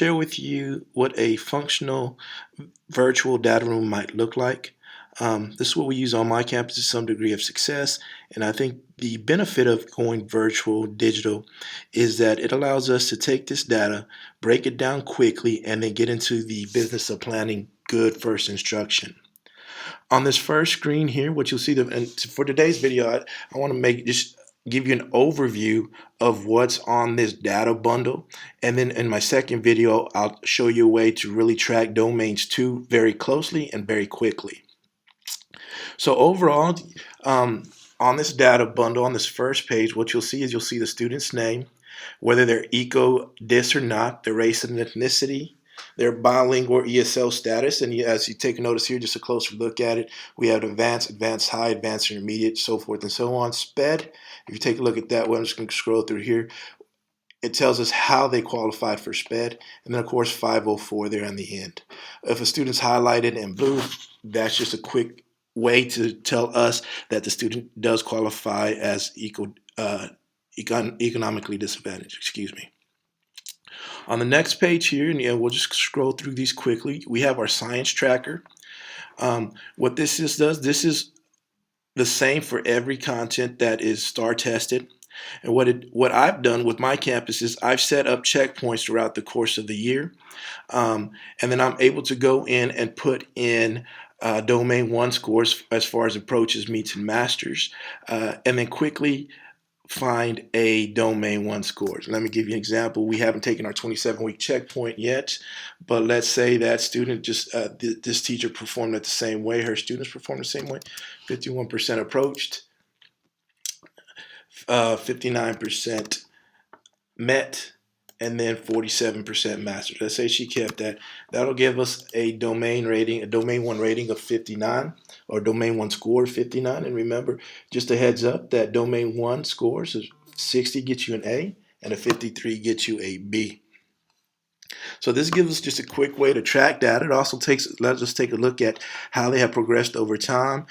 Share with you what a functional virtual data room might look like. This is what we use on my campus to some degree of success, and I think the benefit of going virtual digital is that it allows us to take this data, break it down quickly, and then get into the business of planning good first instruction. On this first screen here, what you'll see, and for today's video, I want to just give you an overview of what's on this data bundle. And then in my second video, I'll show you a way to really track domains 2 very closely and very quickly. So overall, on this data bundle, on this first page, what you'll see is you'll see the student's name, whether they're ECO-DIS or not, their race and ethnicity, their bilingual or ESL status, and as you take a notice here, just a closer look at it, we have advanced, advanced high, advanced intermediate, so forth and so on. SPED, if you take a look at that, I'm just going to scroll through here. It tells us how they qualified for SPED, and then of course 504 there on the end. If a student's highlighted in blue, that's just a quick way to tell us that the student does qualify as economically disadvantaged. Excuse me. On the next page here, and we'll just scroll through these quickly, we have our science tracker. What this does, this is the same for every content that is STAR tested. And what I've done with my campus is I've set up checkpoints throughout the course of the year. And then I'm able to go in and put in domain 1 scores as far as approaches, meets, and masters, and then quickly find a domain 1 scores. Let me give you an example. We haven't taken our 27-week checkpoint yet, but let's say that student just, this teacher performed it the same way, her students performed the same way, 51% approached, 59% met, and then 47% mastered. Let's say she kept that. That'll give us a domain rating, a domain 1 rating of 59, or domain 1 score of 59. And remember, just a heads up, that domain 1 scores of 60 gets you an A, and a 53 gets you a B. So this gives us just a quick way to track data. It also lets us take a look at how they have progressed over time.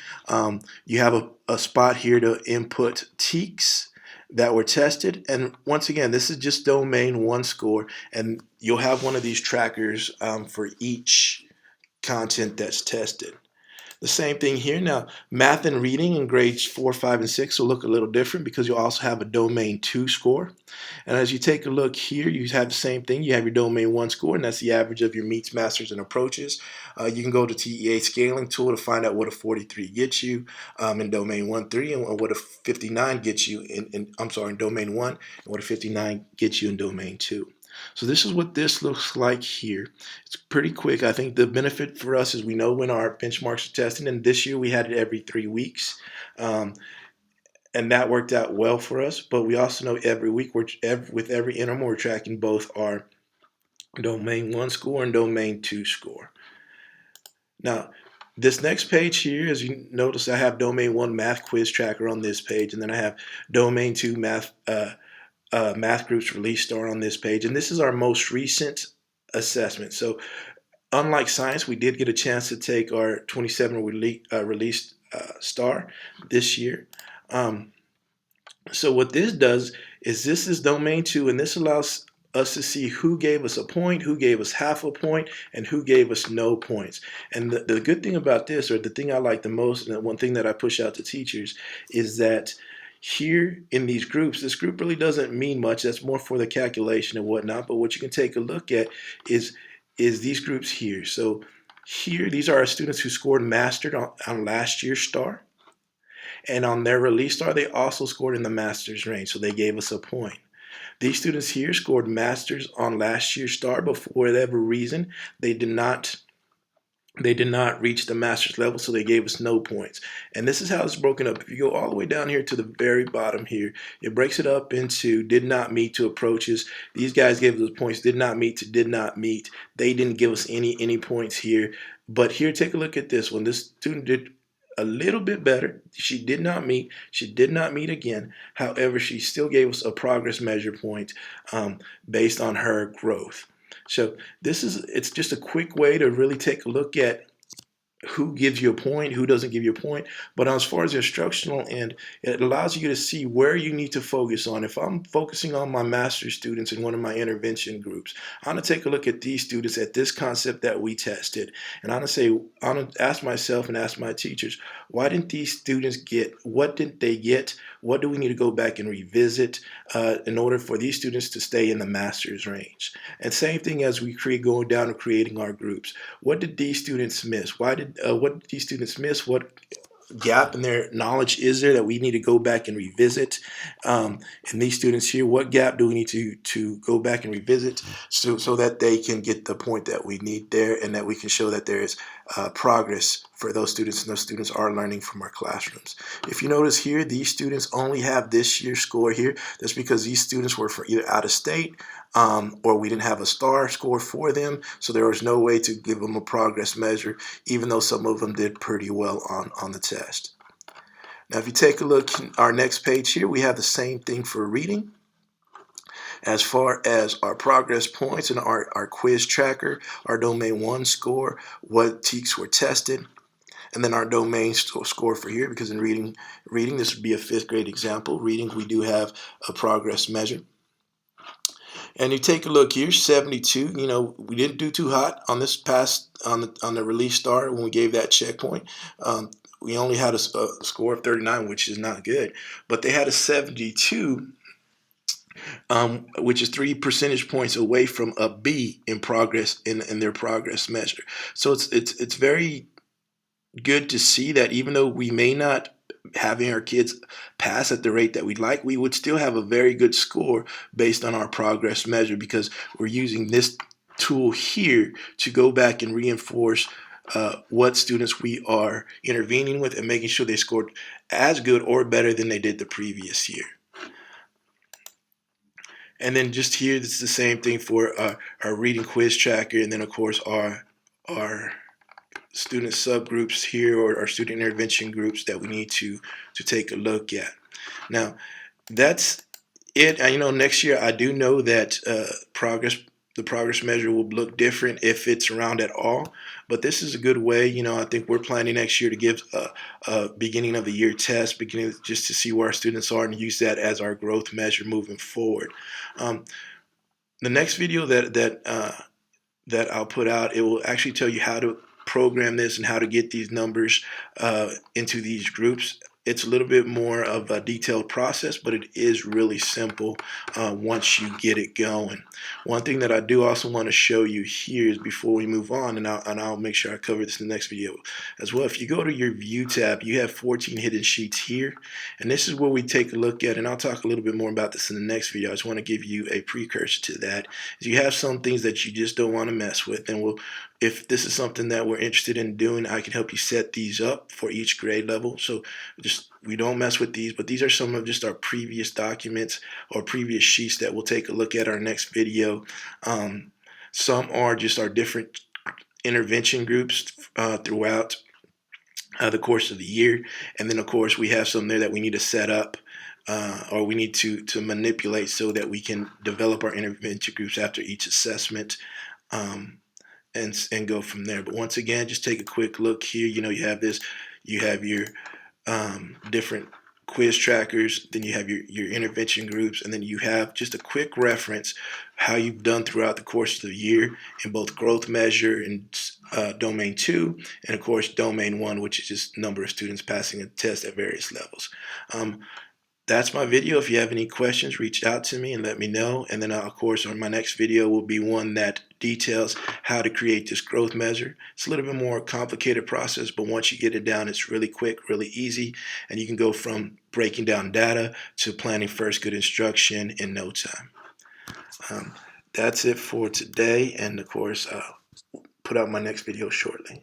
You have a spot here to input TEKS that were tested. And once again, this is just domain 1 score, and you'll have one of these trackers for each content that's tested. The same thing here. Now, math and reading in grades 4, 5, and 6 will look a little different because you'll also have a domain 2 score. And as you take a look here, you have the same thing. You have your domain 1 score, and that's the average of your meets, masters, and approaches. You can go to TEA scaling tool to find out what a 43 gets you in domain 1, 3, and what a 59 gets you in domain 1, and what a 59 gets you in domain 2. So this is what this looks like here. It's pretty quick. I think the benefit for us is we know when our benchmarks are tested, and this year we had it every 3 weeks. And that worked out well for us. But we also know every week, with every interval, we're tracking both our domain 1 score and domain 2 score. Now, this next page here, as you notice, I have domain 1 math quiz tracker on this page, and then I have domain 2 math groups release star on this page, and this is our most recent assessment. So unlike science, we did get a chance to take our 27 released star this year. So what this does is this is domain 2, and this allows us to see who gave us a point, who gave us half a point, and who gave us no points. And the good thing about this, or the thing I like the most, and the one thing that I push out to teachers, is that here in these groups, this group really doesn't mean much. That's more for the calculation and whatnot. But what you can take a look at is these groups here. So here, these are our students who scored mastered on last year's star. And on their release star, they also scored in the master's range. So they gave us a point. These students here scored masters on last year's star, but for whatever reason, they did not reach the master's level, so they gave us no points. And this is how it's broken up. If you go all the way down here to the very bottom here, it breaks it up into did not meet to approaches. These guys gave us points, did not meet to did not meet. They didn't give us any points here. But here, take a look at this one. This student did a little bit better. She did not meet. She did not meet again. However, she still gave us a progress measure point based on her growth. So it's just a quick way to really take a look at who gives you a point, who doesn't give you a point. But as far as the instructional end, it allows you to see where you need to focus on. If I'm focusing on my master's students in one of my intervention groups, I'm gonna take a look at these students at this concept that we tested. And I'm gonna ask myself and ask my teachers, why didn't these students get, what didn't they get? What do we need to go back and revisit in order for these students to stay in the master's range? And same thing as we going down and creating our groups. What did these students miss? What did these students miss? What gap in their knowledge is there that we need to go back and revisit? And these students here, what gap do we need to go back and revisit so that they can get the point that we need there, and that we can show that there is progress for those students, and those students are learning from our classrooms. If you notice here, these students only have this year's score here. That's because these students were for either out of state, or we didn't have a star score for them, so there was no way to give them a progress measure, even though some of them did pretty well on the test. Now, if you take a look at our next page here, we have the same thing for reading. As far as our progress points and our quiz tracker, our domain 1 score, what TEKS were tested, and then our domain score for here, because in reading, this would be a 5th grade example. Reading, we do have a progress measure. And you take a look here, 72. You know, we didn't do too hot on this on the release star when we gave that checkpoint. We only had a score of 39, which is not good. But they had a 72, which is 3 percentage points away from a B in progress in their progress measure. So it's very good to see that even though we may not having our kids pass at the rate that we'd like, we would still have a very good score based on our progress measure, because we're using this tool here to go back and reinforce what students we are intervening with and making sure they scored as good or better than they did the previous year. And then just here, this is the same thing for our reading quiz tracker, and then of course our student subgroups here, or our student intervention groups that we need to take a look at. Now, that's it. You know, next year I do know that the progress measure will look different if it's around at all, but this is a good way. You know, I think we're planning next year to give a beginning of the year test, just to see where our students are and use that as our growth measure moving forward. The next video that I'll put out, it will actually tell you how to program this and how to get these numbers into these groups. It's a little bit more of a detailed process, but it is really simple once you get it going. One thing that I do also want to show you here is, before we move on, and I'll make sure I cover this in the next video as well. If you go to your View tab, you have 14 hidden sheets here, and this is where we take a look at, and I'll talk a little bit more about this in the next video. I just want to give you a precursor to that. Is you have some things that you just don't want to mess with, and if this is something that we're interested in doing, I can help you set these up for each grade level. So we don't mess with these, but these are some of just our previous documents or previous sheets that we'll take a look at our next video. Some are just our different intervention groups throughout the course of the year. And then of course we have some there that we need to set up or we need to manipulate so that we can develop our intervention groups after each assessment. And go from there. But once again, just take a quick look here. You know, you have your different quiz trackers, then you have your intervention groups, and then you have just a quick reference how you've done throughout the course of the year in both growth measure and domain 2, and of course domain 1, which is just number of students passing a test at various levels. That's my video. If you have any questions, reach out to me and let me know. And then, of course, on my next video will be one that details how to create this growth measure. It's a little bit more complicated process, but once you get it down, it's really quick, really easy, and you can go from breaking down data to planning first good instruction in no time. That's it for today, and of course, I'll put out my next video shortly.